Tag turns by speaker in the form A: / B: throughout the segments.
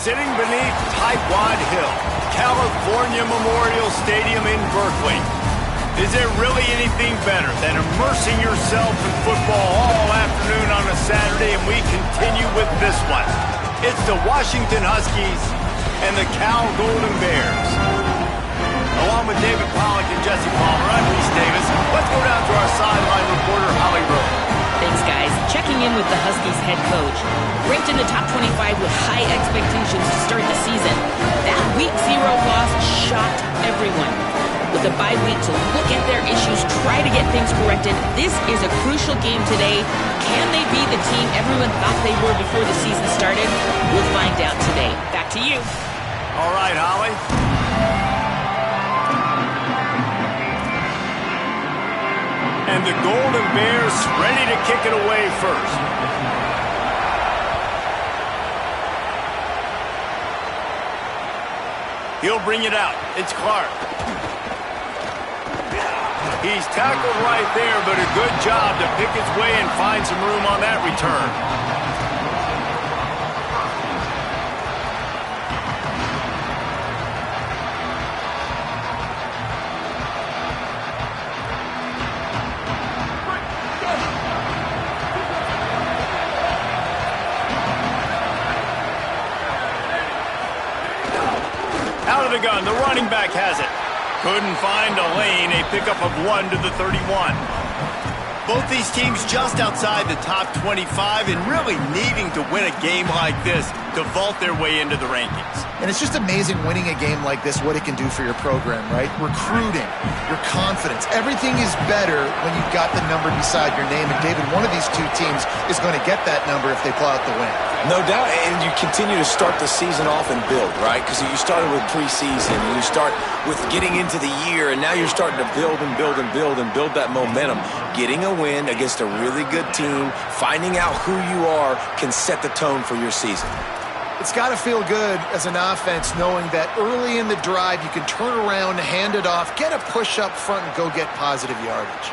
A: Sitting beneath Tightwad Hill, California Memorial Stadium in Berkeley. Is there really anything better than immersing yourself in football all afternoon on a Saturday? And we continue with this one. It's the Washington Huskies and the Cal Golden Bears. Along with David Pollack and Jesse Palmer, I'm Reese Davis. Let's go down to our sideline reporter, Holly Rowe.
B: Thanks, guys. Checking in with the Huskies head coach. Ranked in the top 25 with high expectations to start the season. That Week 0 loss shocked everyone. With a bye week to look at their issues, try to get things corrected, this is a crucial game today. Can they be the team everyone thought they were before the season started? We'll find out today. Back to you.
A: All right, Holly. And the Golden Bears ready to kick it away first. He'll bring it out. It's Clark. He's tackled right there, but a good job to pick his way and find some room on that return. Out of the gun, the running back has it. Couldn't find a lane, a pickup of 1 to the 31. Both these teams just outside the top 25 and really needing to win a game like this to vault their way into the rankings.
C: And it's just amazing winning a game like this, what it can do for your program, right? Recruiting, your confidence, everything is better when you've got the number beside your name. And David, one of these two teams is going to get that number if they pull out the win.
D: No doubt, and you continue to start the season off and build, right? Because you started with preseason, and you start with getting into the year, and now you're starting to build and build and build and build that momentum. Getting a win against a really good team, finding out who you are, can set the tone for your season.
C: It's got to feel good as an offense knowing that early in the drive you can turn around, hand it off, get a push up front, and go get positive yardage.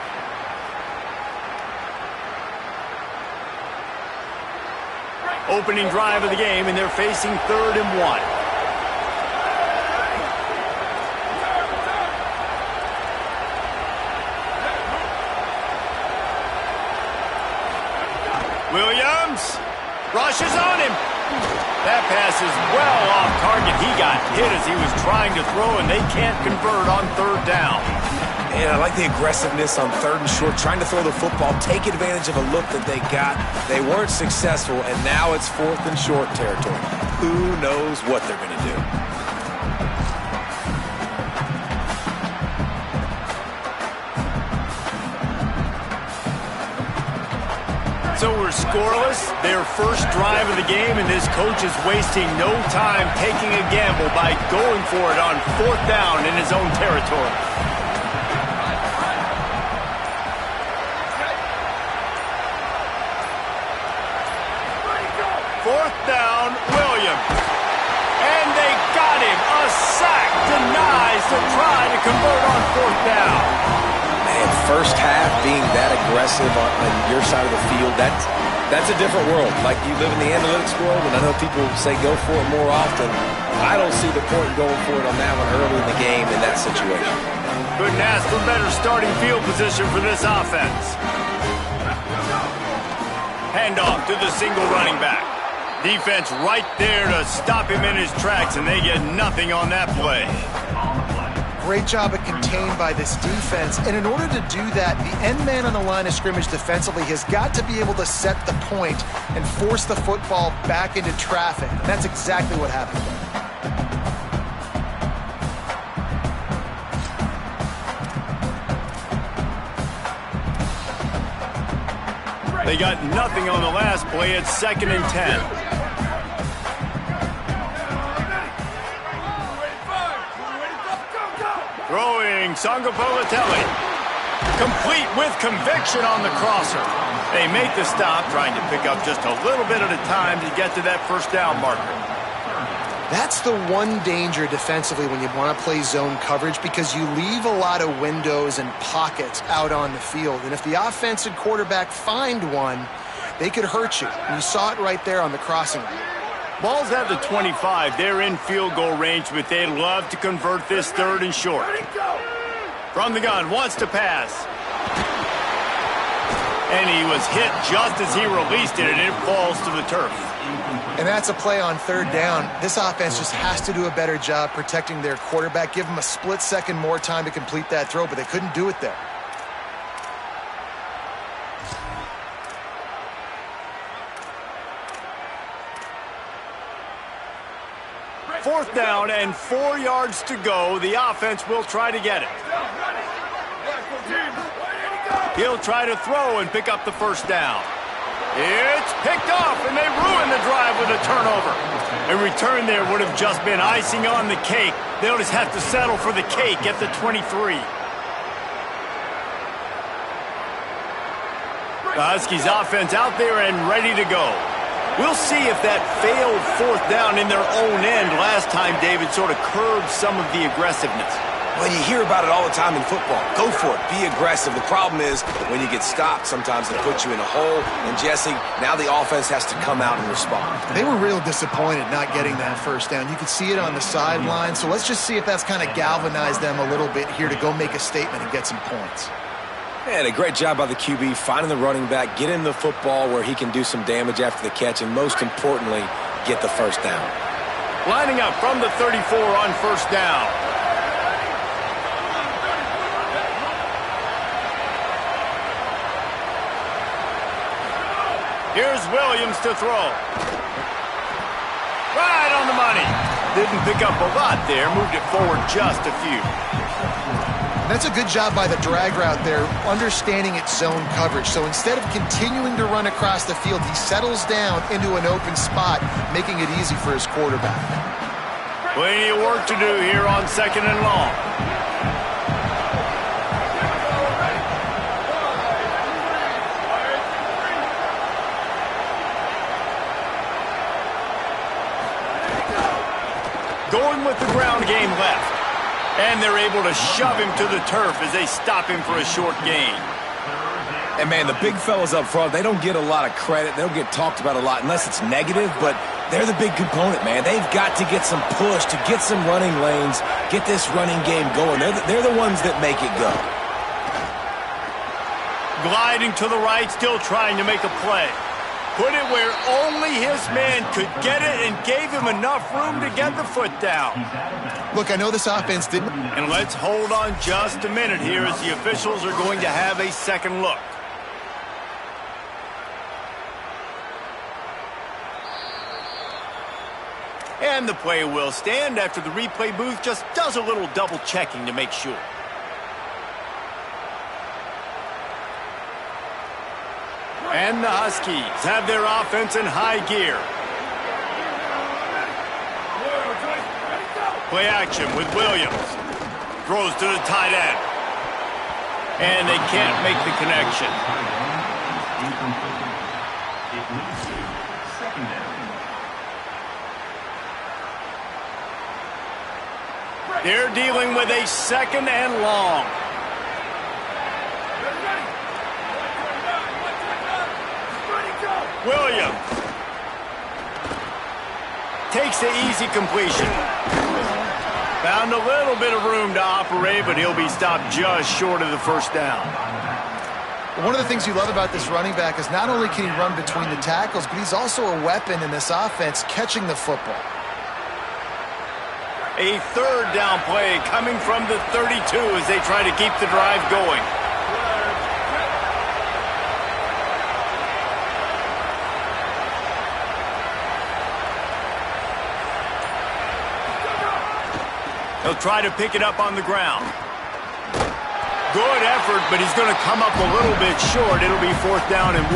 A: Opening drive of the game, and they're facing 3rd and 1. Williams rushes on him. That pass is well off target. He got hit as he was trying to throw, and they can't convert on 3rd down.
D: And I like the aggressiveness on 3rd and short, trying to throw the football, take advantage of a look that they got. They weren't successful, and now it's 4th and short territory. Who knows what they're going to do?
A: So we're scoreless, their first drive of the game, and this coach is wasting no time taking a gamble by going for it on 4th down in his own territory. 4th down, Williams. And they got him. A sack denies to try to convert on 4th down.
D: Man, first half being that aggressive on your side of the field, that's a different world. Like, you live in the analytics world, and I know people say go for it more often. I don't see the point in going for it on that one early in the game in that situation.
A: Couldn't ask for better starting field position for this offense. Handoff to the single running back. Defense right there to stop him in his tracks, and they get nothing on that play.
C: Great job of contained by this defense. And in order to do that, the end man on the line of scrimmage defensively has got to be able to set the point and force the football back into traffic. And that's exactly what happened.
A: They got nothing on the last play. It's 2nd and 10. Throwing Sangapolitelli. Complete with conviction on the crosser. They make the stop, trying to pick up just a little bit at a time to get to that 1st down marker.
C: That's the one danger defensively when you want to play zone coverage, because you leave a lot of windows and pockets out on the field. And if the offensive quarterback find one, they could hurt you. And you saw it right there on the crossing.
A: Ball's at the 25. They're in field goal range, but they'd love to convert this 3rd and short. From the gun, wants to pass. And he was hit just as he released it, and it falls to the turf.
C: And that's a play on 3rd down. This offense just has to do a better job protecting their quarterback. Give them a split second more time to complete that throw, but they couldn't do it there.
A: Fourth down and 4 yards to go. The offense will try to get it. He'll try to throw and pick up the 1st down. It's picked off, and they ruin the drive with a turnover. A return there would have just been icing on the cake. They'll just have to settle for the cake at the 23. The Huskies offense out there and ready to go. We'll see if that failed 4th down in their own end last time, David, sort of curbed some of the aggressiveness.
D: Well, you hear about it all the time in football. Go for it. Be aggressive. The problem is when you get stopped, sometimes it puts you in a hole. And, Jesse, now the offense has to come out and respond.
C: They were real disappointed not getting that 1st down. You could see it on the sideline. So let's just see if that's kind of galvanized them a little bit here to go make a statement and get some points.
D: And a great job by the QB, finding the running back, get him the football where he can do some damage after the catch, and most importantly, get the 1st down.
A: Lining up from the 34 on 1st down. Here's Williams to throw. Right on the money. Didn't pick up a lot there, moved it forward just a few.
C: That's a good job by the drag route there, understanding its zone coverage. So instead of continuing to run across the field, he settles down into an open spot, making it easy for his quarterback.
A: Plenty of work to do here on 2nd and long. Going with the ground game left. And they're able to shove him to the turf as they stop him for a short gain.
D: And, man, the big fellas up front, they don't get a lot of credit. They don't get talked about a lot unless it's negative, but they're the big component, man. They've got to get some push, to get some running lanes, get this running game going. They're the ones that make it go.
A: Gliding to the right, still trying to make a play. Put it where only his man could get it and gave him enough room to get the foot down.
C: Look, I know this offense didn't...
A: And let's hold on just a minute here as the officials are going to have a second look. And the play will stand after the replay booth just does a little double checking to make sure. And the Huskies have their offense in high gear. Play action with Williams. Throws to the tight end. And they can't make the connection. They're dealing with a 2nd and long. Williams takes the easy completion. Found a little bit of room to operate, but he'll be stopped just short of the 1st down.
C: One of the things you love about this running back is not only can he run between the tackles, but he's also a weapon in this offense catching the football.
A: A 3rd down play coming from the 32 as they try to keep the drive going. He'll try to pick it up on the ground. Good effort, but he's going to come up a little bit short. It'll be 4th down and 1.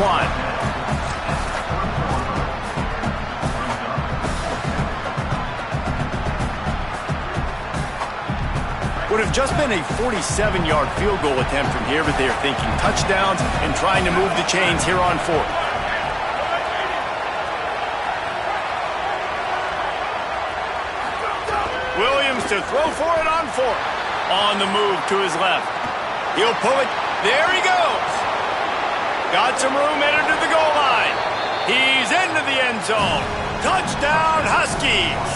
A: Would have just been a 47-yard field goal attempt from here, but they're thinking touchdowns and trying to move the chains here on 4th. Williams to throw for it on 4th. On the move to his left. He'll pull it. There he goes. Got some room, headed to the goal line. He's into the end zone. Touchdown, Huskies!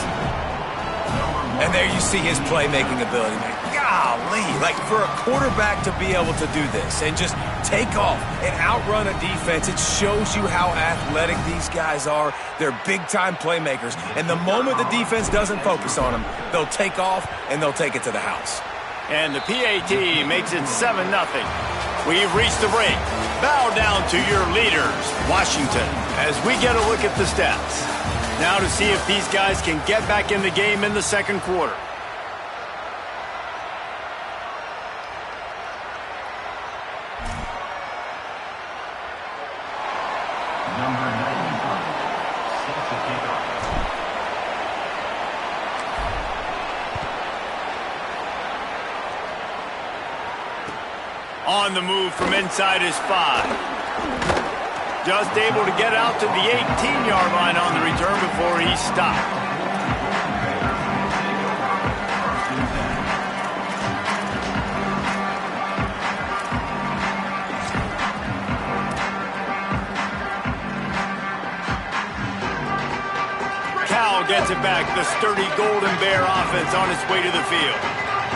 D: And there you see his playmaking ability, man. Golly, like for a quarterback to be able to do this and just take off and outrun a defense, it shows you how athletic these guys are. They're big-time playmakers. And the moment the defense doesn't focus on them, they'll take off and they'll take it to the house.
A: And the PAT makes it 7-0. We've reached the break. Bow down to your leaders, Washington, as we get a look at the stats. Now to see if these guys can get back in the game in the second quarter. On the move from inside his 5. Just able to get out to the 18-yard line on the return before he stopped. Cal gets it back. The sturdy Golden Bear offense on its way to the field.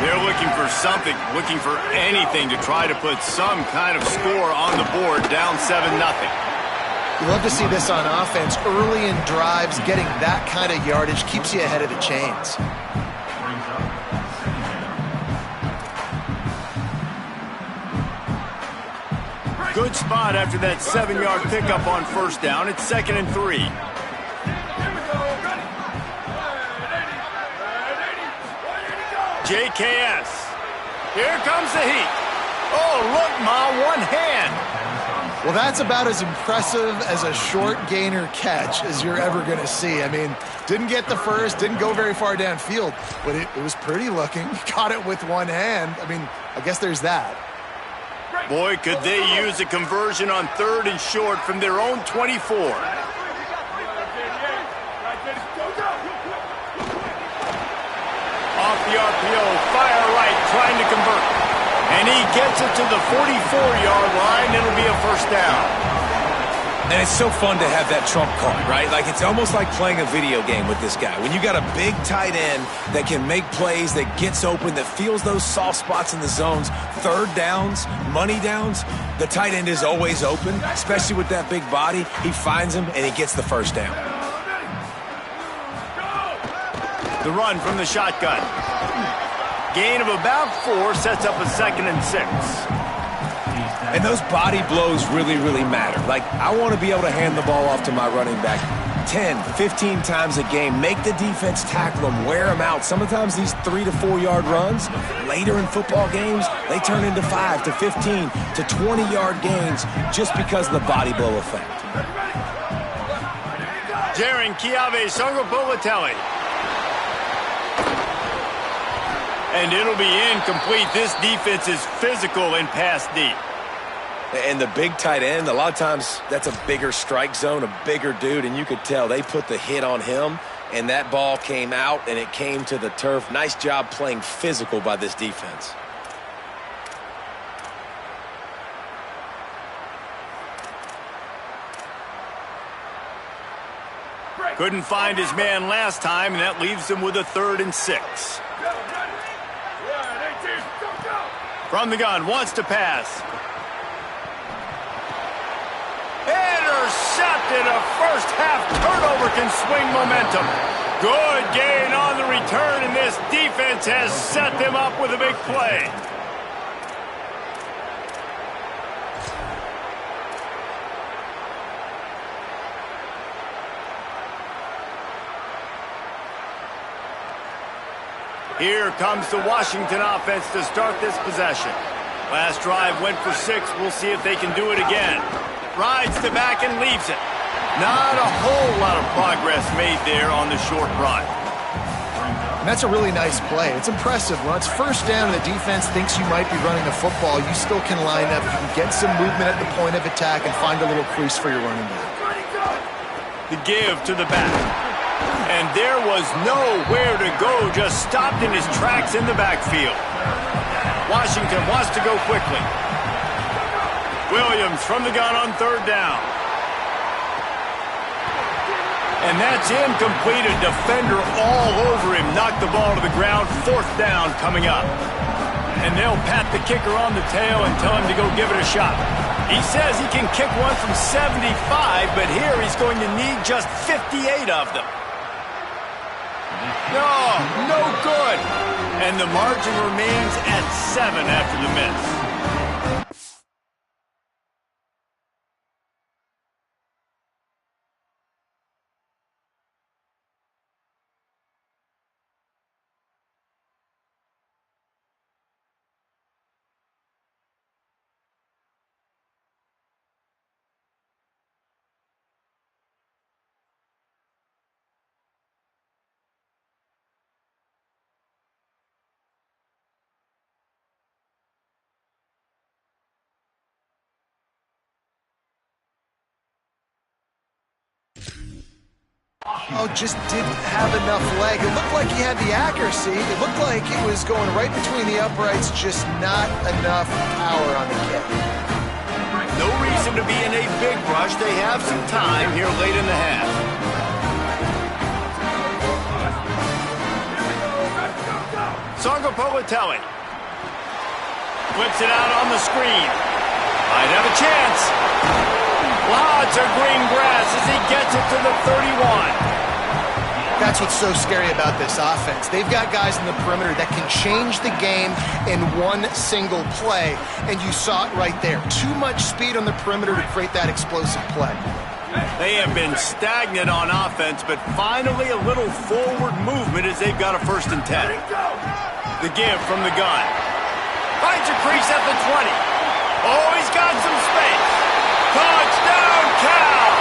A: They're looking for something, looking for anything to try to put some kind of score on the board, down 7-0.
C: You love to see this on offense. Early in drives, getting that kind of yardage keeps you ahead of the chains.
A: Good spot after that 7-yard pickup on first down. It's 2nd and 3. JKS. Here comes the heat. Oh, look, Ma, one hand.
C: Well, that's about as impressive as a short gainer catch as you're ever going to see. I mean, didn't get the first, didn't go very far downfield, but it was pretty looking. Caught it with one hand. I mean, I guess there's that.
A: Boy, could they use a conversion on 3rd and short from their own 24. Off the RPO, fire right, trying to convert. And he gets it to the 44-yard line. It'll be a first down.
D: And it's so fun to have that trump card, right? Like it's almost like playing a video game with this guy. When you got a big tight end that can make plays, that gets open, that feels those soft spots in the zones, 3rd downs, money downs, the tight end is always open, especially with that big body. He finds him, and he gets the first down.
A: The run from the shotgun. Gain of about 4 sets up a 2nd and 6.
D: And those body blows really, really matter. Like, I want to be able to hand the ball off to my running back 10, 15 times a game. Make the defense tackle them, wear them out. Sometimes these 3 to 4 yard runs, later in football games, they turn into 5 to 15 to 20-yard gains just because of the body blow effect.
A: Jaren Kiave Sangopolatelli. And it'll be incomplete. This defense is physical and pass deep.
D: And the big tight end, a lot of times that's a bigger strike zone, a bigger dude, and you could tell they put the hit on him, and that ball came out, and it came to the turf. Nice job playing physical by this defense.
A: Couldn't find his man last time, and that leaves him with a 3rd and 6. From the gun, wants to pass. Intercepted. A first half turnover can swing momentum. Good gain on the return, and this defense has set them up with a big play. Here comes the Washington offense to start this possession. Last drive went for 6. We'll see if they can do it again. Rides the back and leaves it. Not a whole lot of progress made there on the short run.
C: And that's a really nice play. It's impressive. When it's first down and the defense thinks you might be running the football, you still can line up. You can get some movement at the point of attack and find a little crease for your running back.
A: The give to the back. And there was nowhere to go, just stopped in his tracks in the backfield. Washington wants to go quickly. Williams from the gun on 3rd down. And that's incomplete. A defender all over him. Knocked the ball to the ground. 4th down coming up. And they'll pat the kicker on the tail and tell him to go give it a shot. He says he can kick one from 75, but here he's going to need just 58 of them. No good. And the margin remains at 7 after the miss.
C: Oh, just didn't have enough leg. It looked like he had the accuracy. It looked like it was going right between the uprights, just not enough power on the kick.
A: No reason to be in a big rush. They have some time here late in the half. Politelli flips it out on the screen. Might have a chance. Lots of green grass as he gets it to the 31.
C: That's what's so scary about this offense. They've got guys in the perimeter that can change the game in one single play, and you saw it right there. Too much speed on the perimeter to create that explosive play.
A: They have been stagnant on offense, but finally a little forward movement as they've got a 1st and 10. The give from the gun. Finds a crease at the 20. Oh, he's got some space. Touchdown, Cal!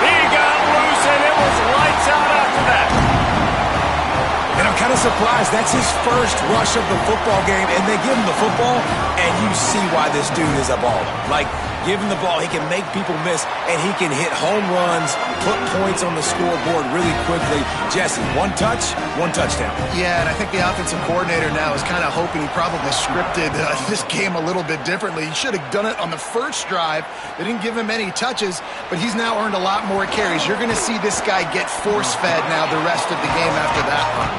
A: He got loose, and it was lights out after that.
D: And I'm kind of surprised. That's his first rush of the football game, and they give him the football, and you see why this dude is a baller. Like, give him the ball, he can make people miss, and he can hit home runs, put points on the scoreboard really quickly. Jesse, 1 touch, 1 touchdown.
C: Yeah, and I think the offensive coordinator now is kind of hoping he probably scripted this game a little bit differently. He should have done it on the first drive. They didn't give him any touches, but he's now earned a lot more carries. You're going to see this guy get force-fed now the rest of the game after that one.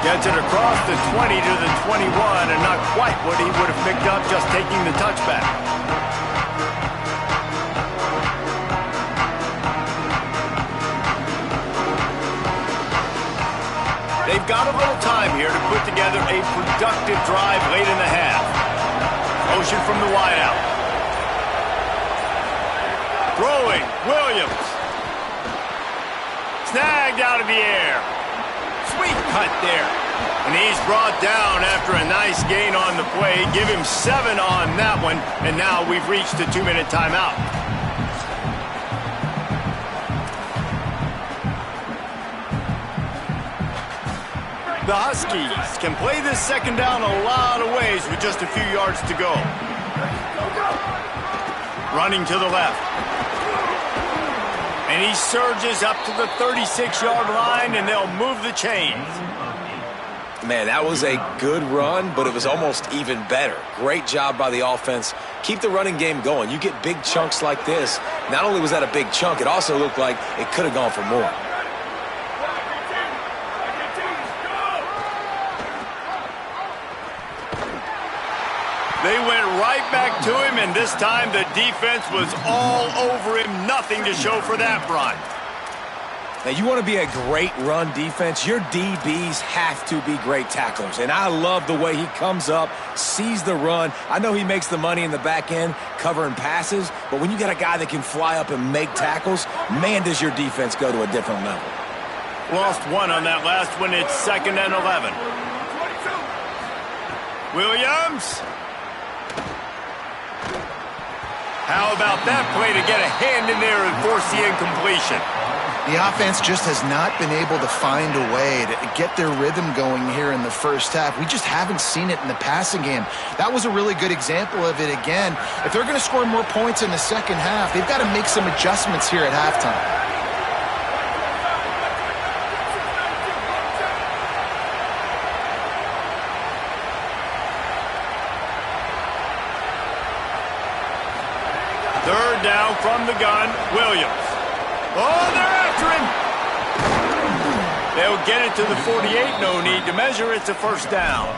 A: Gets it across the 20 to the 21, and not quite what he would have picked up just taking the touchback. They've got a little time here to put together a productive drive late in the half. Motion from the wideout. Throwing, Williams. Snagged out of the air. Sweet cut there. And he's brought down after a nice gain on the play. Give him 7 on that one, and now we've reached a 2-minute timeout. The Huskies can play this 2nd down a lot of ways with just a few yards to go. Running to the left. And he surges up to the 36-yard line, and they'll move the chains.
D: Man, that was a good run, but it was almost even better. Great job by the offense. Keep the running game going. You get big chunks like this. Not only was that a big chunk, it also looked like it could have gone for more.
A: They went right back to him, and this time the defense was all over him. Nothing to show for that run.
D: Now, you want to be a great run defense, your DBs have to be great tacklers. And I love the way he comes up, sees the run. I know he makes the money in the back end covering passes, but when you got a guy that can fly up and make tackles, man, does your defense go to a different level.
A: Lost 1 on that last one. It's 2nd and 11. Williams. How about that play to get a hand in there and force the incompletion?
C: The offense just has not been able to find a way to get their rhythm going here in the first half. We just haven't seen it in the passing game. That was a really good example of it again. If they're going to score more points in the second half, they've got to make some adjustments here at halftime.
A: Third down from the gun, Williams. Oh, they're after him. They'll get it to the 48, no need to measure, it's a first down.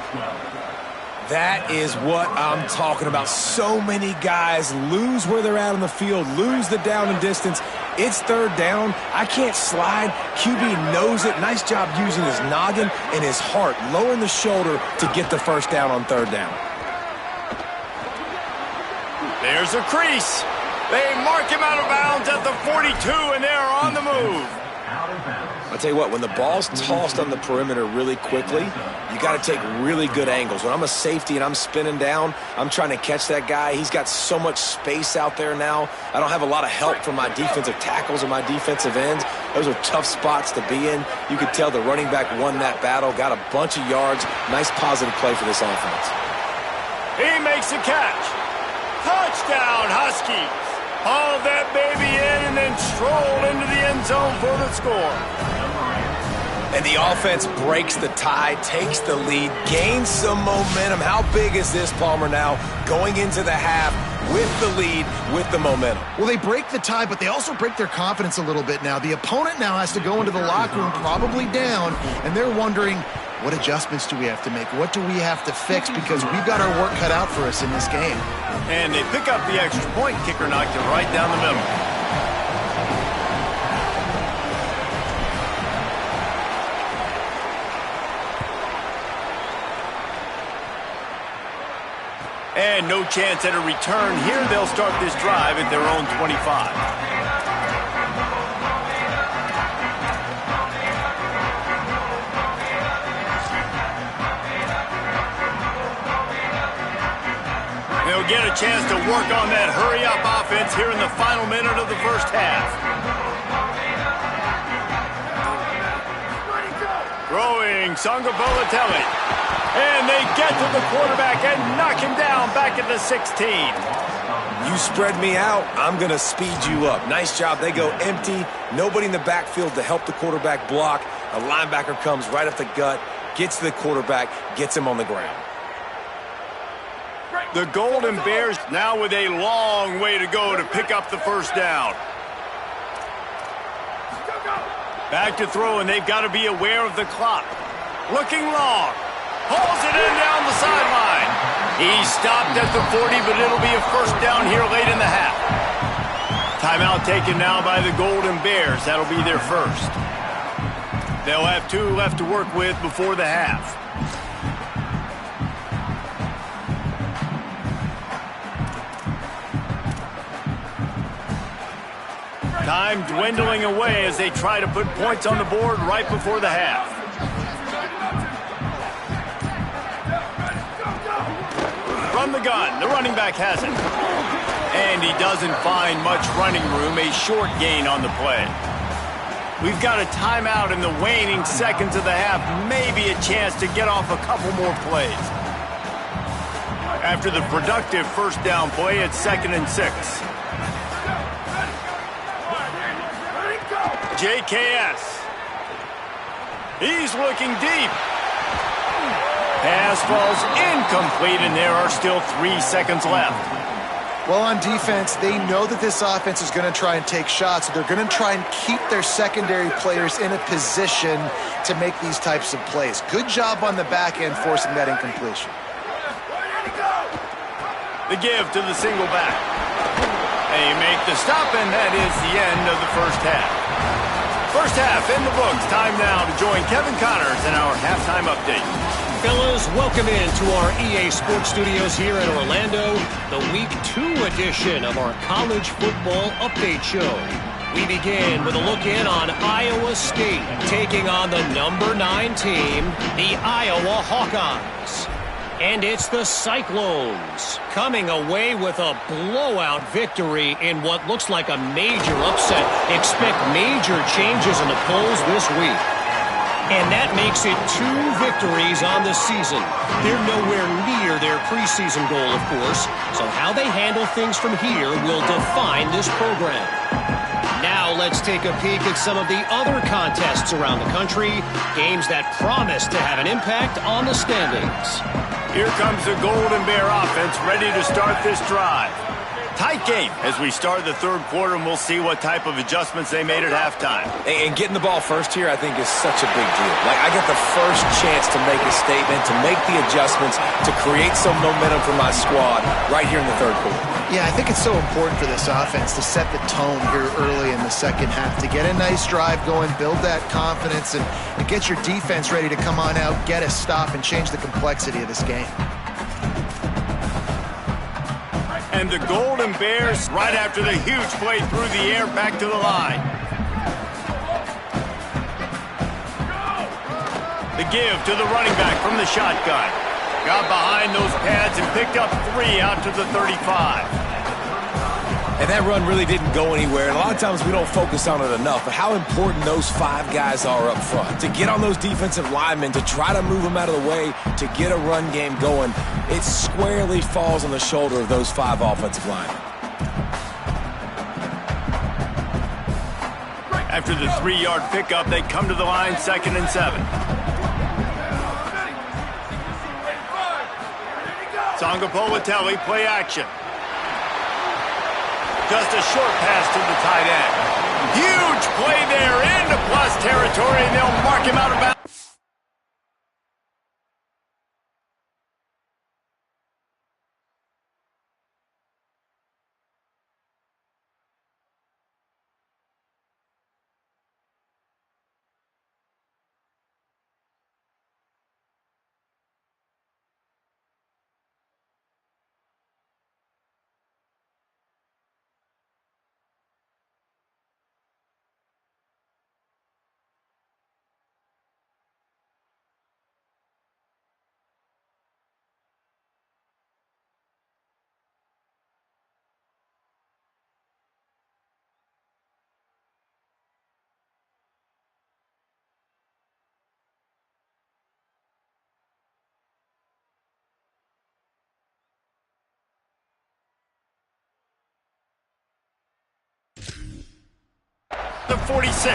D: That is what I'm talking about. So many guys lose where they're at on the field, lose the down and distance. It's third down. I can't slide. QB knows it. Nice job using his noggin and his heart, lowering the shoulder to get the first down on third down.
A: There's a crease. They mark him out of bounds at the 42, and they're on the move.
D: I'll tell you what, when the ball's tossed on the perimeter really quickly, you got to take really good angles. When I'm a safety and I'm spinning down, I'm trying to catch that guy. He's got so much space out there now. I don't have a lot of help from my defensive tackles or my defensive ends. Those are tough spots to be in. You could tell the running back won that battle, got a bunch of yards. Nice positive play for this offense.
A: He makes a catch. Touchdown, Huskies. Haul that baby in and then stroll into the end zone for the score.
D: And the offense breaks the tie, takes the lead, gains some momentum. How big is this, Palmer, now going into the half with the lead, with the momentum?
C: Well, they break the tie, but they also break their confidence a little bit now. The opponent now has to go into the locker room probably down, and they're wondering, what adjustments do we have to make? What do we have to fix? Because we've got our work cut out for us in this game.
A: And they pick up the extra point. Kicker knocked it right down the middle. And no chance at a return here. They'll start this drive at their own 25. They'll get a chance to work on that hurry-up offense here in the final minute of the first half. Throwing Sangabolotelli. And they get to the quarterback and knock him down back at the 16.
D: You spread me out, I'm going to speed you up. Nice job. They go empty. Nobody in the backfield to help the quarterback block. A linebacker comes right up the gut, gets to the quarterback, gets him on the ground.
A: The Golden Bears now with a long way to go to pick up the first down. Back to throw, and they've got to be aware of the clock. Looking long. Pulls it in down the sideline. He stopped at the 40, but it'll be a first down here late in the half. Timeout taken now by the Golden Bears. That'll be their first. They'll have 2 left to work with before the half. Time dwindling away as they try to put points on the board right before the half. From the gun, the running back has it. And he doesn't find much running room, a short gain on the play. We've got a timeout in the waning seconds of the half, maybe a chance to get off a couple more plays. After the productive first down play, it's 2nd and 6. JKS. He's looking deep. Pass falls incomplete, and there are still 3 seconds left.
C: Well, on defense, they know that this offense is going to try and take shots, so they're going to try and keep their secondary players in a position to make these types of plays. Good job on the back end forcing that incompletion.
A: The give to the single back. They make the stop, and that is the end of the first half. First half in the books. Time now to join Kevin Connors in our halftime update.
E: Fellas, welcome into our EA Sports Studios here in Orlando, the Week 2 edition of our College Football Update Show. We begin with a look in on Iowa State taking on the number 9 team, the Iowa Hawkeyes. And it's the Cyclones coming away with a blowout victory in what looks like a major upset. Expect major changes in the polls this week. And that makes it 2 victories on the season. They're nowhere near their preseason goal, of course. So how they handle things from here will define this program. Now let's take a peek at some of the other contests around the country. Games that promise to have an impact on the standings.
A: Here comes the Golden Bear offense ready to start this drive. Tight game as we start the third quarter, and we'll see what type of adjustments they made at halftime.
D: And getting the ball first here, I think, is such a big deal. Like, I get the first chance to make a statement, to make the adjustments, to create some momentum for my squad right here in the third quarter.
C: Yeah, I think it's so important for this offense to set the tone here early in the second half, to get a nice drive going, build that confidence, and get your defense ready to come on out, get a stop, and change the complexity of this game.
A: And the Golden Bears, right after the huge play through the air, back to the line. The give to the running back from the shotgun. Got behind those pads and picked up 3 out to the 35.
D: And that run really didn't go anywhere. And a lot of times we don't focus on it enough, but how important those 5 guys are up front. To get on those defensive linemen, to try to move them out of the way, to get a run game going, it squarely falls on the shoulder of those 5 offensive linemen.
A: After the 3-yard pickup, they come to the line, 2nd and 7. Sangapolatelli, play action. Just a short pass to the tight end. Huge play there into plus territory, and they'll mark him out of bounds. The 46.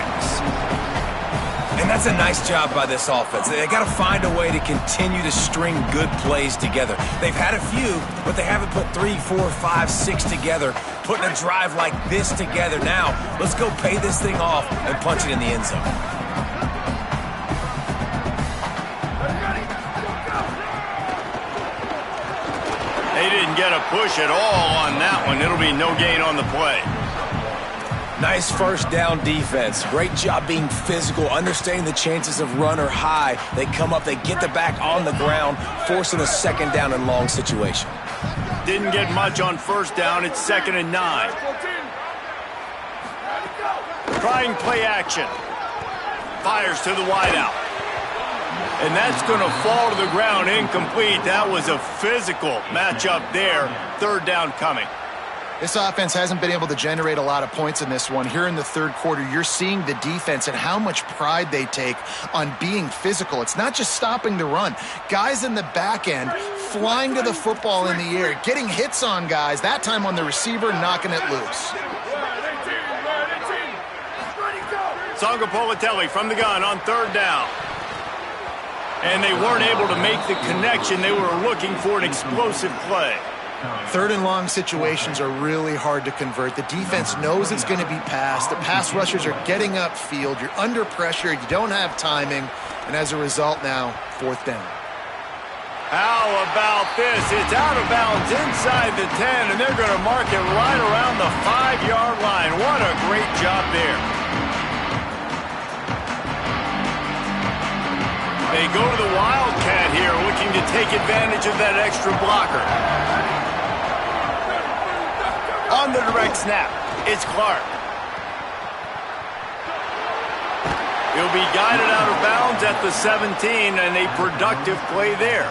D: And that's a nice job by this offense. They got to find a way to continue to string good plays together. They've had a few, but they haven't put 3, 4, 5, 6 together, putting a drive like this together. Now, let's go pay this thing off and punch it in the end zone.
A: They didn't get a push at all on that one. It'll be no gain on the play.
D: Nice first down defense. Great job being physical, understanding the chances of run are high. They come up, they get the back on the ground, forcing a 2nd down and long situation.
A: Didn't get much on first down. It's 2nd and 9. Trying play action. Fires to the wideout. And that's going to fall to the ground incomplete. That was a physical matchup there. 3rd down coming.
C: This offense hasn't been able to generate a lot of points in this one. Here in the third quarter, you're seeing the defense and how much pride they take on being physical. It's not just stopping the run. Guys in the back end flying to the football in the air, getting hits on guys, that time on the receiver, knocking it loose.
A: Sangapolatelli from the gun on 3rd down. And they weren't able to make the connection. They were looking for an explosive play.
C: 3rd and long situations are really hard to convert. The defense knows it's going to be passed. The pass rushers are getting upfield. You're under pressure. You don't have timing. And as a result now, 4th down.
A: How about this? It's out of bounds inside the 10, and they're going to mark it right around the 5-yard line. What a great job there. They go to the Wildcat here, looking to take advantage of that extra blocker. On the direct snap, it's Clark. He'll be guided out of bounds at the 17, and a productive play there.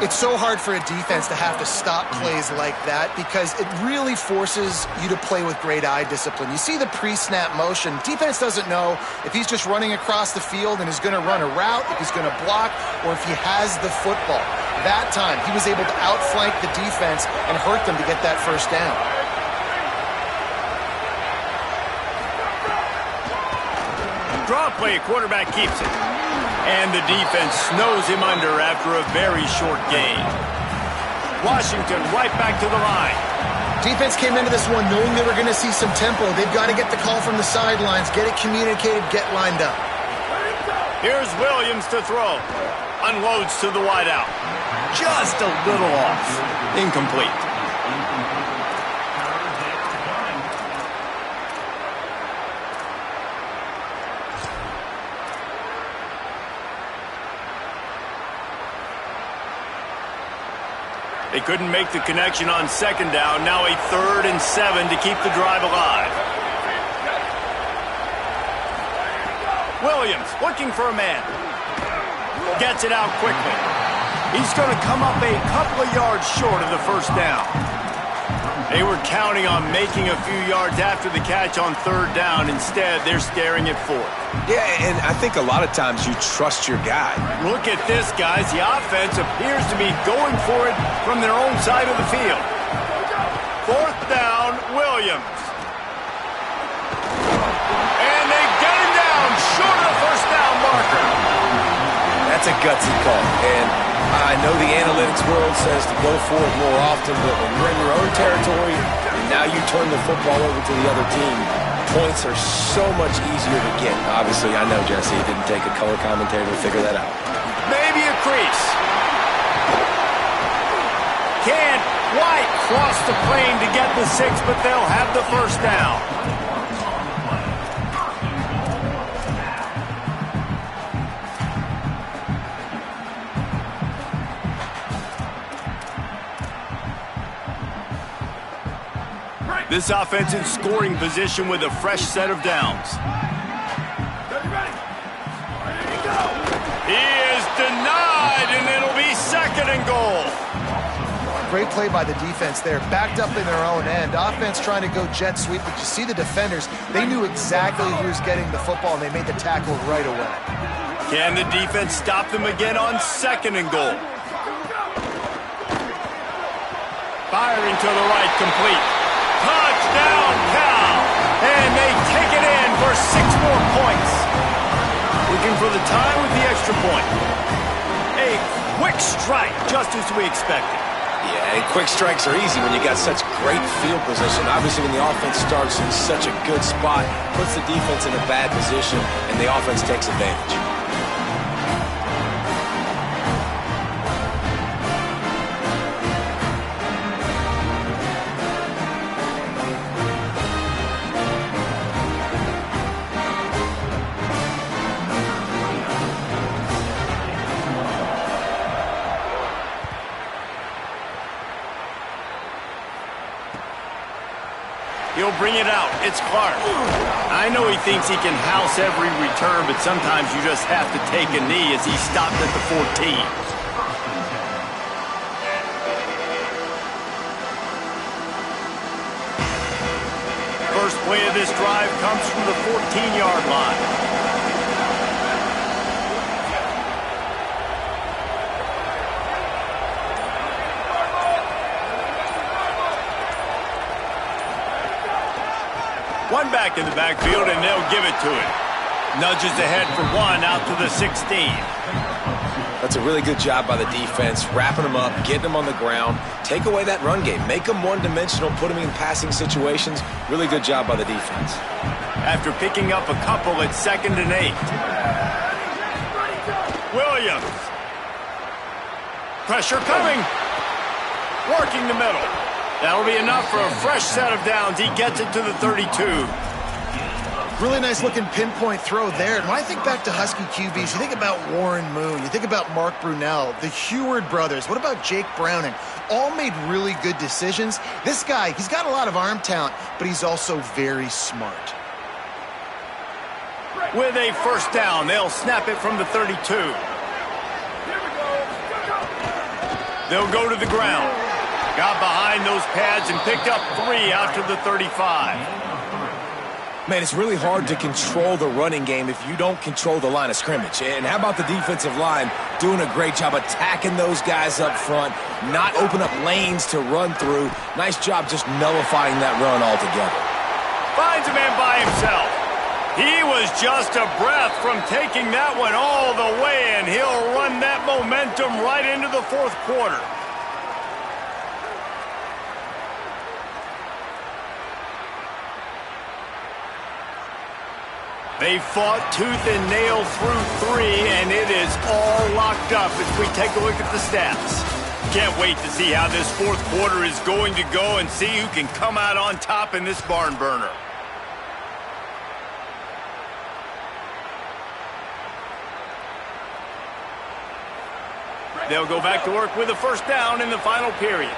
C: It's so hard for a defense to have to stop plays like that because it really forces you to play with great eye discipline. You see the pre-snap motion. Defense doesn't know if he's just running across the field and is going to run a route, if he's going to block, or if he has the football. That time, he was able to outflank the defense and hurt them to get that first down.
A: Draw play, quarterback keeps it. And the defense snows him under after a very short gain. Washington right back to the line.
C: Defense came into this one knowing they were going to see some tempo. They've got to get the call from the sidelines, get it communicated, get lined up.
A: Here's Williams to throw. Unloads to the wideout. Just a little off. Incomplete. They couldn't make the connection on second down. Now a 3rd and 7 to keep the drive alive. Williams looking for a man. Gets it out quickly. He's going to come up a couple of yards short of the first down. They were counting on making a few yards after the catch on 3rd down. Instead, they're staring at 4th.
D: Yeah, and I think a lot of times you trust your guy.
A: Look at this, guys. The offense appears to be going for it from their own side of the field. 4th down, Williams. And they get him down short of the first down marker.
D: That's a gutsy call. And I know the analytics world says to go for it more often, but when you're in your own territory and now you turn the football over to the other team, points are so much easier to get. Obviously, I know, Jesse, it didn't take a color commentator to figure that out.
A: Maybe a crease. Can't quite cross the plane to get the 6, but they'll have the first down. This offense in scoring position with a fresh set of downs. He is denied, and it'll be 2nd and goal.
C: Great play by the defense there. Backed up in their own end. Offense trying to go jet sweep, but you see the defenders. They knew exactly who was getting the football, and they made the tackle right away.
A: Can the defense stop them again on 2nd and goal? Firing to the right, complete. Touchdown, Cal! And they take it in for 6 more points. Looking for the tie with the extra point. A quick strike, just as we expected.
D: Yeah, and quick strikes are easy when you got such great field position. Obviously, when the offense starts in such a good spot, puts the defense in a bad position, and the offense takes advantage.
A: He'll bring it out. It's Clark. I know he thinks he can house every return, but sometimes you just have to take a knee as he stopped at the 14. First play of this drive comes from the 14-yard line. One back in the backfield, and they'll give it to him. Nudges ahead for 1 out to the 16.
D: That's a really good job by the defense, wrapping them up, getting them on the ground, take away that run game, make them one-dimensional, put them in passing situations. Really good job by the defense.
A: After picking up a couple at 2nd and 8. Williams. Pressure coming. Working the middle. That'll be enough for a fresh set of downs. He gets it to the 32.
C: Really nice looking pinpoint throw there. And when I think back to Husky QBs, you think about Warren Moon, you think about Mark Brunell, the Heward brothers. What about Jake Browning? All made really good decisions. This guy, he's got a lot of arm talent, but he's also very smart.
A: With a first down, they'll snap it from the 32. They'll go to the ground. Got behind those pads and picked up 3 out to the 35.
D: Man, it's really hard to control the running game if you don't control the line of scrimmage. And how about the defensive line doing a great job attacking those guys up front, not open up lanes to run through. Nice job just nullifying that run altogether.
A: Finds a man by himself. He was just a breath from taking that one all the way, and he'll run that momentum right into the 4th quarter. They fought tooth and nail through 3, and it is all locked up as we take a look at the stats. Can't wait to see how this fourth quarter is going to go and see who can come out on top in this barn burner. They'll go back to work with a first down in the final period.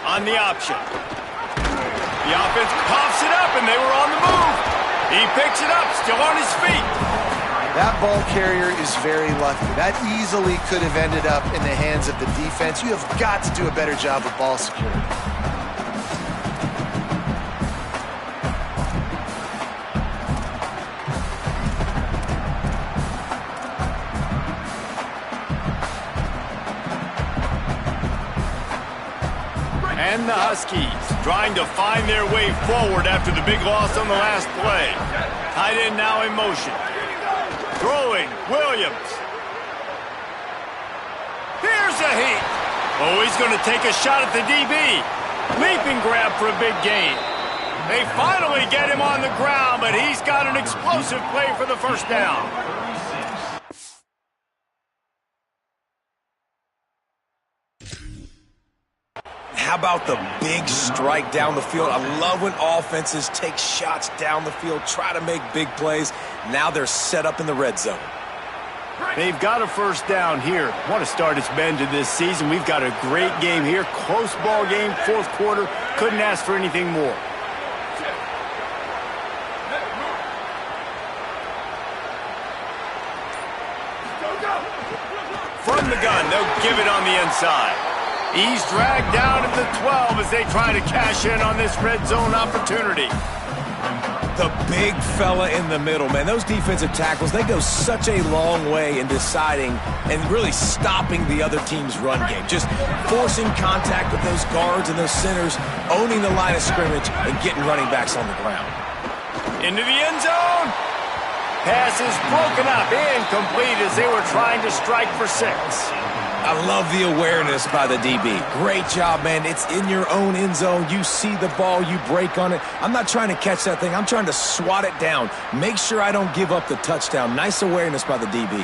A: On the option. The offense pops it up, and they were on the move. He picks it up, still on his feet.
C: That ball carrier is very lucky. That easily could have ended up in the hands of the defense. You have got to do a better job with ball security.
A: And the Huskies trying to find their way forward after the big loss on the last play. Tight end now in motion. Throwing, Williams. Here's a heat. Oh, he's going to take a shot at the DB. Leaping grab for a big gain. They finally get him on the ground, but he's got an explosive play for the first down.
D: How about the big strike down the field? I love when offenses take shots down the field, try to make big plays. Now they're set up in the red zone.
A: They've got a first down here. Want to start its bend to this season. We've got a great game here. Close ball game, fourth quarter. Couldn't ask for anything more. From the gun, they'll give it on the inside. He's dragged down at the 12 as they try to cash in on this red zone opportunity.
D: The big fella in the middle, man. Those defensive tackles, they go such a long way in deciding and really stopping the other team's run game. Just forcing contact with those guards and those centers, owning the line of scrimmage, and getting running backs on the ground.
A: Into the end zone. Pass is broken up, incomplete as they were trying to strike for 6.
D: I love the awareness by the DB. Great job, man. It's in your own end zone. You see the ball, you break on it. I'm not trying to catch that thing. I'm trying to swat it down. Make sure I don't give up the touchdown. Nice awareness by the DB.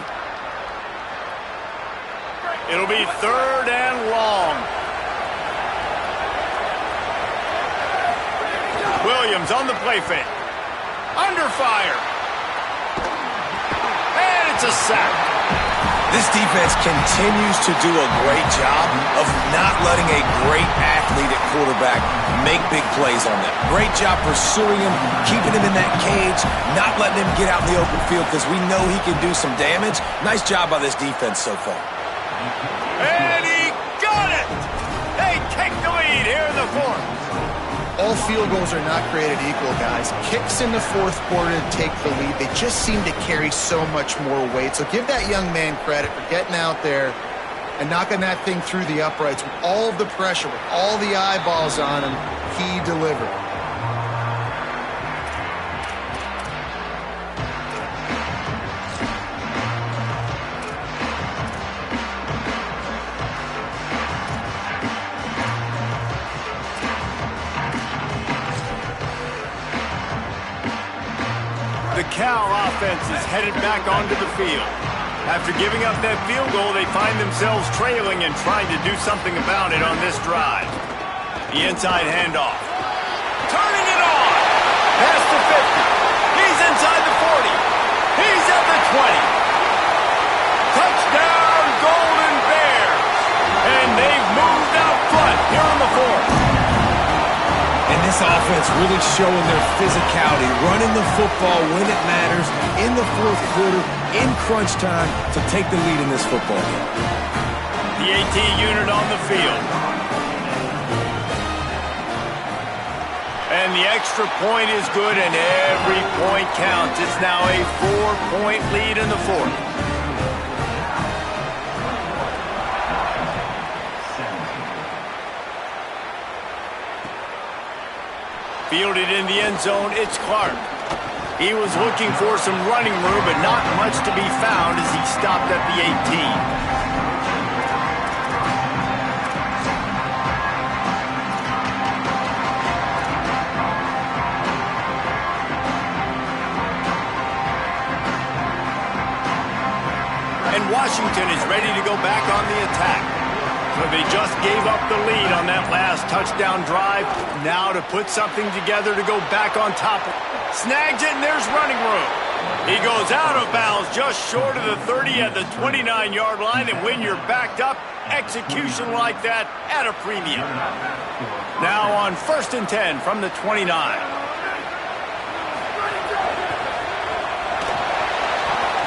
A: It'll be 3rd and long. Williams on the play fake. Under fire. And it's a sack.
D: This defense continues to do a great job of not letting a great athlete at quarterback make big plays on them. Great job pursuing him, keeping him in that cage, not letting him get out in the open field because we know he can do some damage. Nice job by this defense so far.
A: And he got it! They take the lead here in the fourth.
C: All field goals are not created equal, guys. Kicks in the fourth quarter to take the lead. They just seem to carry so much more weight. So give that young man credit for getting out there and knocking that thing through the uprights with all of the pressure, with all the eyeballs on him. He delivered.
A: The Cal offense is headed back onto the field. After giving up that field goal, they find themselves trailing and trying to do something about it on this drive. The inside handoff. Turning it on! Past the 50. He's inside the 40. He's at the 20. Touchdown, Golden Bears! And they've moved out front here in the fourth.
D: And this offense really showing their physicality, running the football when it matters, in the fourth quarter, in crunch time, to take the lead in this football game.
A: The AT unit on the field. And the extra point is good, and every point counts. It's now a 4-point lead in the fourth. Fielded in the end zone, it's Clark. He was looking for some running room, but not much to be found as he stopped at the 18. Washington is ready to go back on the attack. So they just gave up the lead on that last touchdown drive. Now to put something together to go back on top. Snags it, and there's running room. He goes out of bounds just short of the 30 at the 29-yard line, and when you're backed up, execution like that at a premium. Now on 1st and 10 from the 29.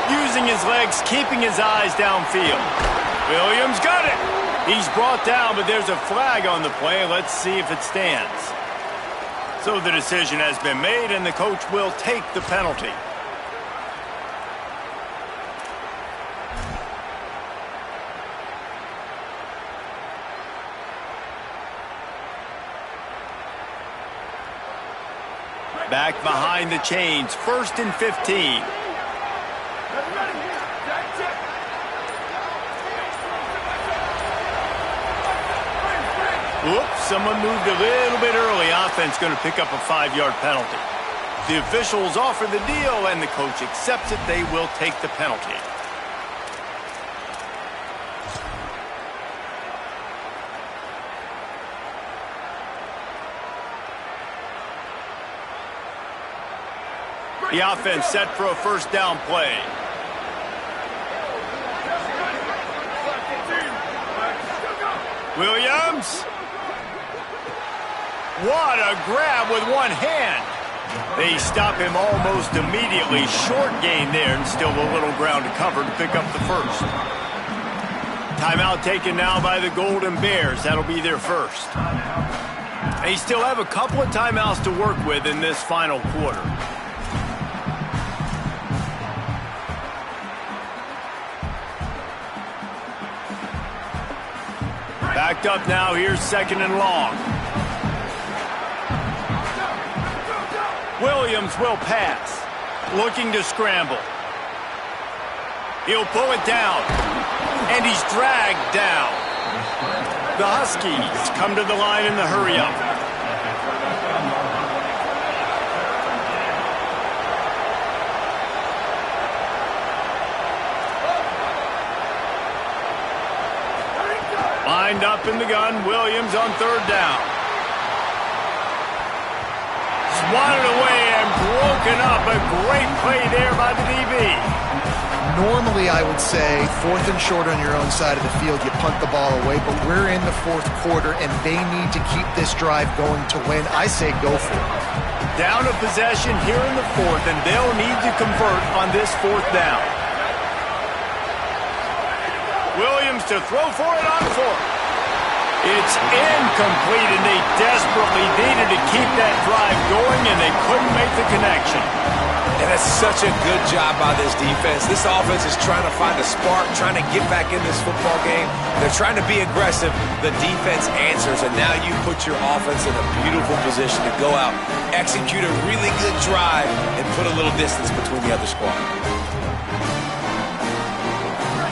A: Using his legs, keeping his eyes downfield. Williams got it. He's brought down, but there's a flag on the play. Let's see if it stands. So the decision has been made, and the coach will take the penalty. Back behind the chains, 1st and 15. Oops, someone moved a little bit early. Offense going to pick up a 5-yard penalty. The officials offer the deal, and the coach accepts it. They will take the penalty. The offense set for a 1st down play. Williams. What a grab with one hand. They stop him almost immediately. Short gain there, and still a little ground to cover to pick up the 1st. Timeout taken now by the Golden Bears. That'll be their 1st. They still have a couple of timeouts to work with in this final quarter. Backed up now, here's 2nd and long. Williams will pass. Looking to scramble. He'll pull it down. And he's dragged down. The Huskies come to the line in the hurry-up. Lined up in the gun, Williams on 3rd down. Swatted away and broken up. A great play there by the DB.
C: Normally, I would say 4th and short on your own side of the field, you punt the ball away, but we're in the 4th quarter, and they need to keep this drive going to win. I say go for it.
A: Down a possession here in the 4th, and they'll need to convert on this 4th down. Williams to throw for it on 4th. It's incomplete, and they desperately needed to keep that drive going, and they couldn't make the connection.
D: And that's such a good job by this defense. This offense is trying to find a spark, trying to get back in this football game. They're trying to be aggressive. The defense answers, and now you put your offense in a beautiful position to go out, execute a really good drive, and put a little distance between the other squad.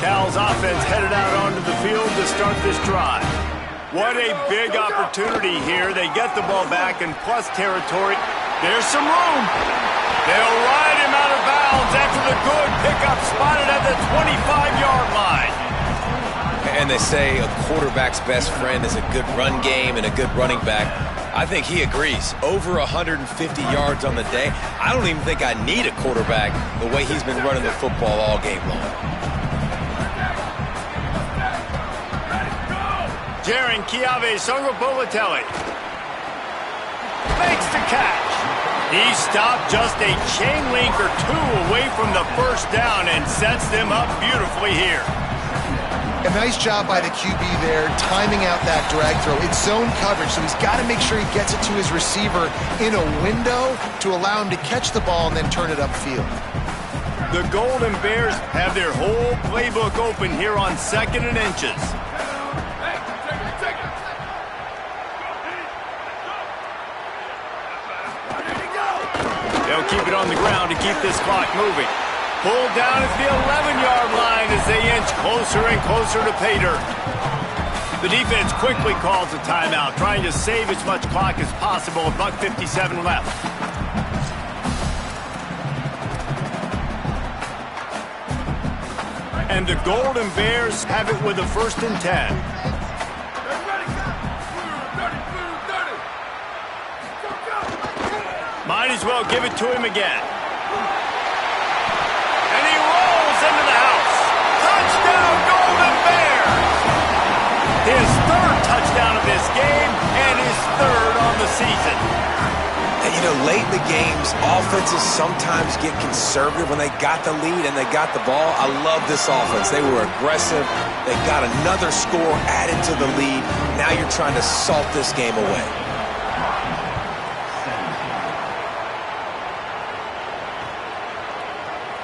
A: Cal's offense headed out onto the field to start this drive. What a big opportunity here. They get the ball back in plus territory. There's some room. They'll ride him out of bounds after the good pickup spotted at the 25-yard line.
D: And they say a quarterback's best friend is a good run game and a good running back. I think he agrees. Over 150 yards on the day. I don't even think I need a quarterback the way he's been running the football all game long.
A: Jaron Chiave Songobolatelli makes the catch. He stopped just a chain link or 2 away from the 1st down and sets them up beautifully here.
C: A nice job by the QB there, timing out that drag throw. It's zone coverage, so he's got to make sure he gets it to his receiver in a window to allow him to catch the ball and then turn it upfield.
A: The Golden Bears have their whole playbook open here on 2nd and inches. They'll keep it on the ground to keep this clock moving. Pulled down at the 11-yard line as they inch closer and closer to pay dirt. The defense quickly calls a timeout, trying to save as much clock as possible. $1:57 left. And the Golden Bears have it with a 1st and 10. Might as well give it to him again. And he rolls into the house. Touchdown, Golden Bears! His 3rd touchdown of this game and his 3rd on the season.
D: And, you know, late in the games, offenses sometimes get conservative when they got the lead and they got the ball. I love this offense. They were aggressive. They got another score added to the lead. Now you're trying to salt this game away.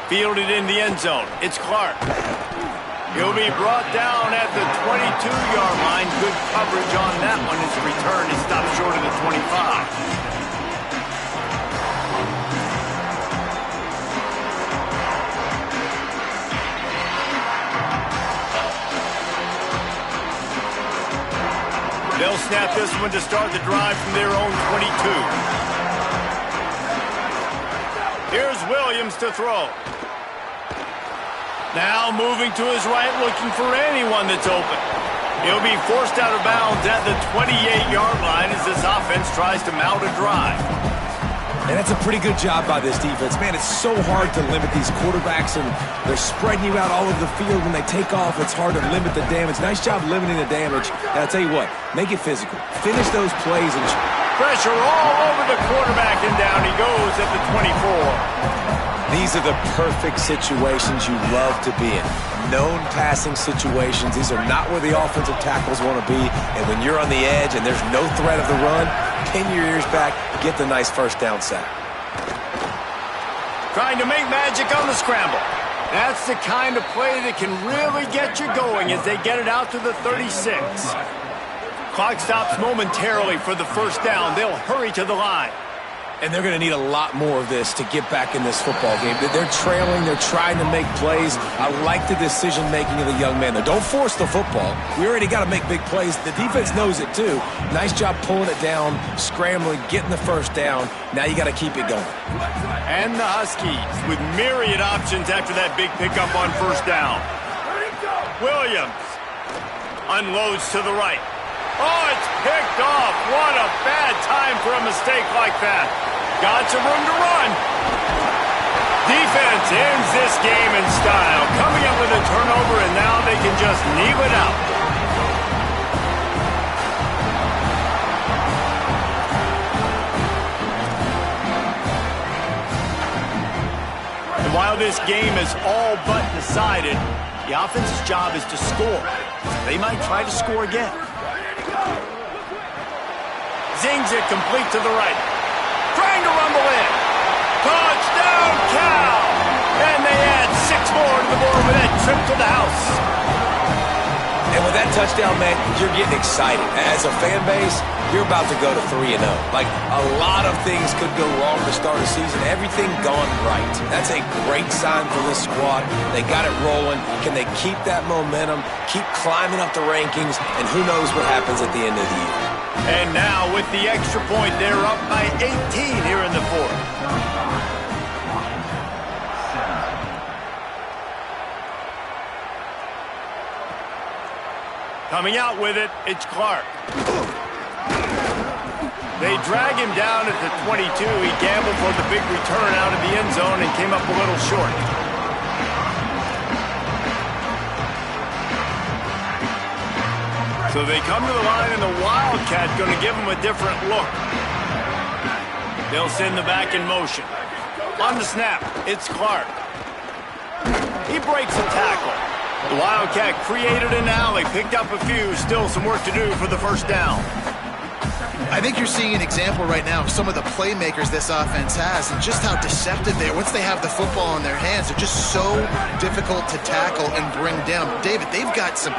A: Fielded in the end zone. It's Clark. He'll be brought down at the 22-yard line. Good coverage on that one. His return is stopped short of the 25. They'll snap this one to start the drive from their own 22. Here's Williams to throw. Now moving to his right, looking for anyone that's open. He'll be forced out of bounds at the 28-yard line as this offense tries to mount a drive.
D: And that's a pretty good job by this defense. Man, it's so hard to limit these quarterbacks, and they're spreading you out all over the field. When they take off, it's hard to limit the damage. Nice job limiting the damage. And I'll tell you what, make it physical. Finish those plays. And
A: pressure all over the quarterback, and down he goes at the 24.
D: These are the perfect situations you love to be in. Known passing situations. These are not where the offensive tackles want to be. And when you're on the edge and there's no threat of the run, pin your ears back, get the nice 1st down sack.
A: Trying to make magic on the scramble. That's the kind of play that can really get you going as they get it out to the 36. Clock stops momentarily for the 1st down. They'll hurry to the line.
D: And they're going to need a lot more of this to get back in this football game. They're trailing. They're trying to make plays. I like the decision-making of the young man there. Don't force the football. We already got to make big plays. The defense knows it, too. Nice job pulling it down, scrambling, getting the 1st down. Now you got to keep it going.
A: And the Huskies with myriad options after that big pickup on 1st down. Williams unloads to the right. Oh, it's picked off. What a bad time for a mistake like that. Got some room to run. Defense ends this game in style, coming up with a turnover, and now they can just kneel it out. And while this game is all but decided, the offense's job is to score. They might try to score again. Zings it complete to the right. Trying to rumble in. Touchdown, Cal! And they add 6 more to the board with that trip to the house.
D: And with that touchdown, man, you're getting excited. As a fan base, you're about to go to 3-0. Like, a lot of things could go wrong to start a season. Everything gone right. That's a great sign for this squad. They got it rolling. Can they keep that momentum, keep climbing up the rankings, and who knows what happens at the end of the year.
A: And now, with the extra point, they're up by 18 here in the 4th. Coming out with it, it's Clark. They drag him down at the 22. He gambled for the big return out of the end zone and came up a little short. So they come to the line, and the Wildcat going to give them a different look. They'll send the back in motion. On the snap, it's Clark. He breaks a tackle. The Wildcat created an alley, picked up a few, still some work to do for the 1st down.
C: I think you're seeing an example right now of some of the playmakers this offense has and just how deceptive they are. Once they have the football in their hands, they're just so difficult to tackle and bring down. David, they've got some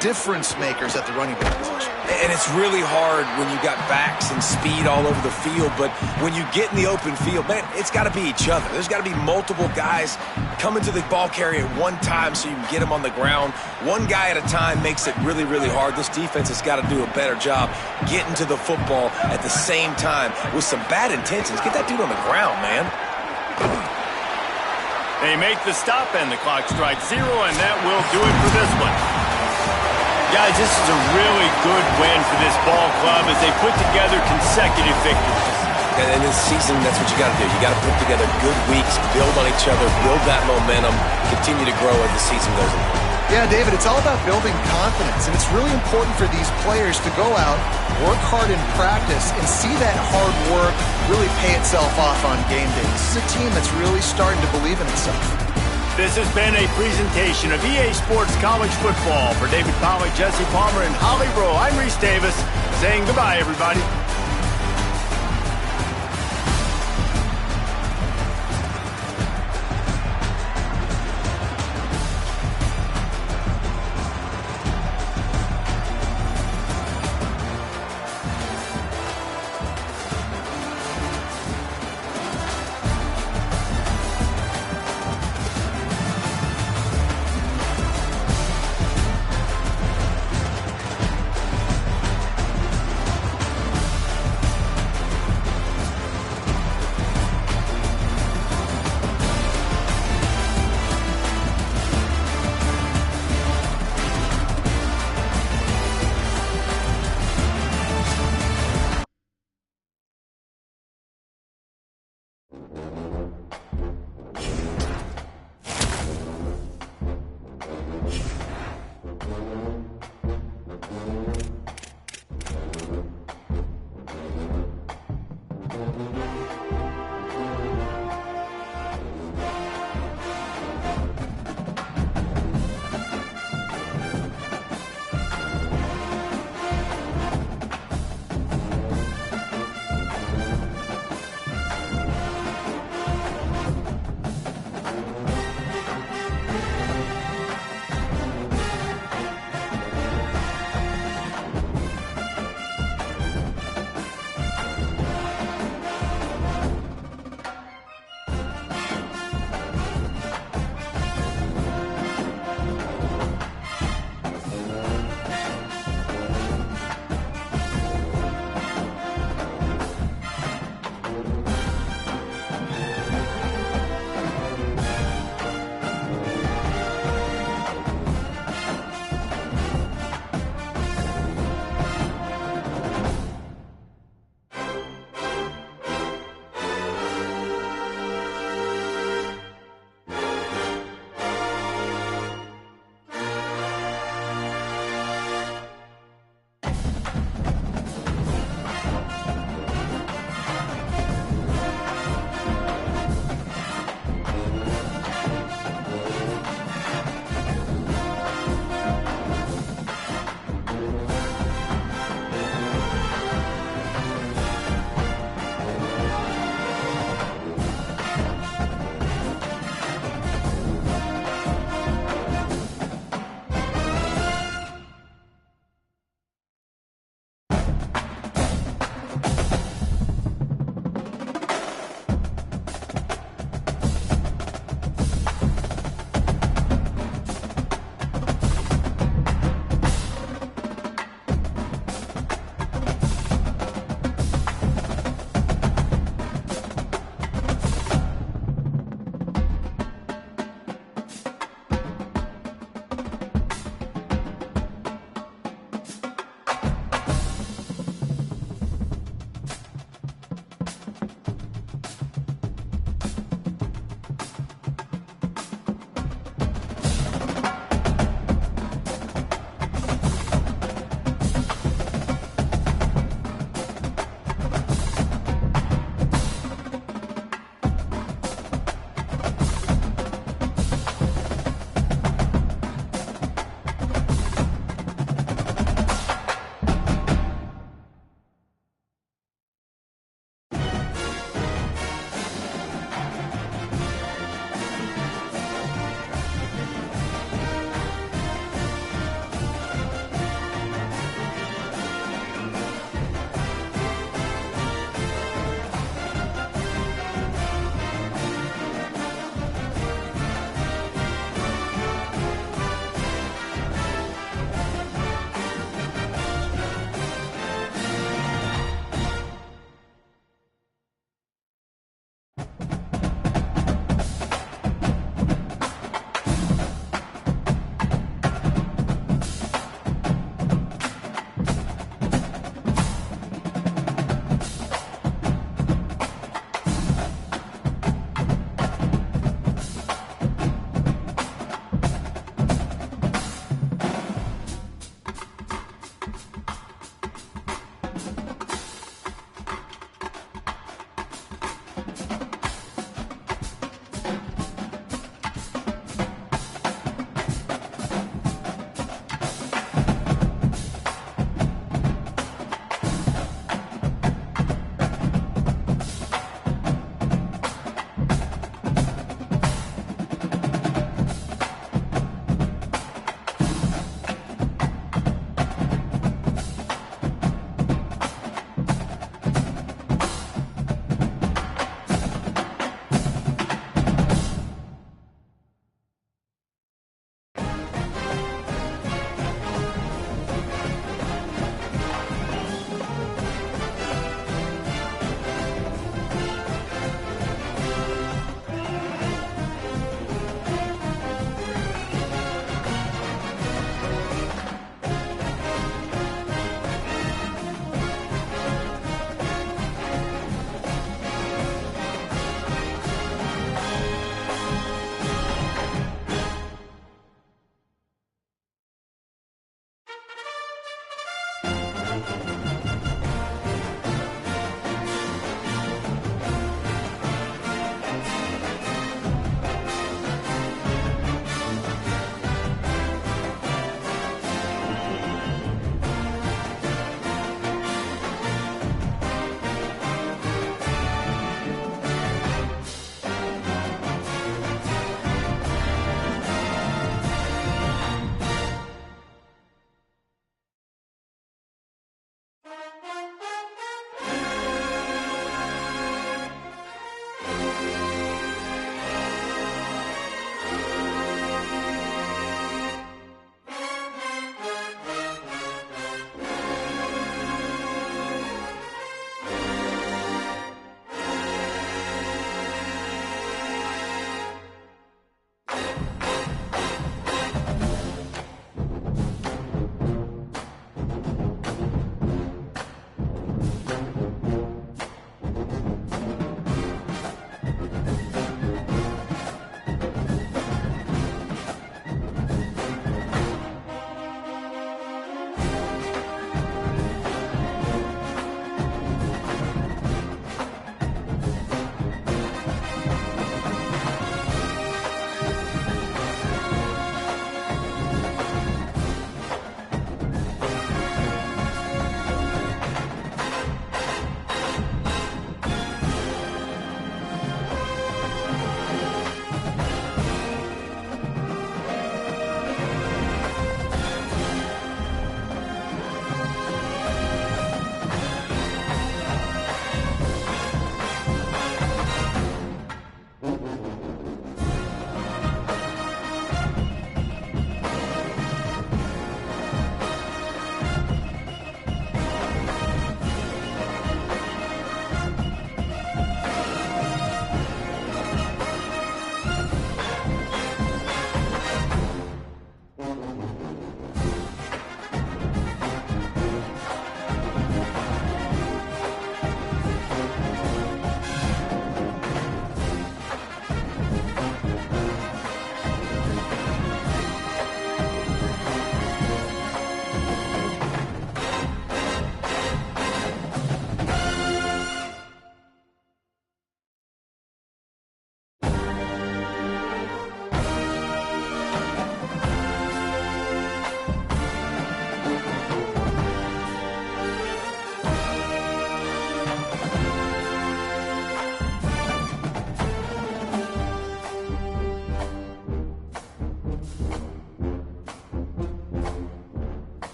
C: difference makers at the running back position.
D: And it's really hard when you got backs and speed all over the field, but when you get in the open field, man, it's got to be each other. There's got to be multiple guys coming to the ball carrier at one time so you can get them on the ground. One guy at a time makes it really, really hard. This defense has got to do a better job getting to the football at the same time with some bad intentions. Get that dude on the ground, man.
A: They make the stop, and the clock strikes 0, and that will do it for this one. Guys, this is a really good win for this ball club as they put together consecutive victories.
D: And in this season, that's what you got to do. You got to put together good weeks, build on each other, build that momentum, continue to grow as the season goes on.
C: Yeah, David, it's all about building confidence, and it's really important for these players to go out, work hard in practice, and see that hard work really pay itself off on game day. This is a team that's really starting to believe in itself.
A: This has been a presentation of EA Sports College Football. For David Pollack, Jesse Palmer, and Holly Rowe, I'm Reese Davis, saying goodbye, everybody.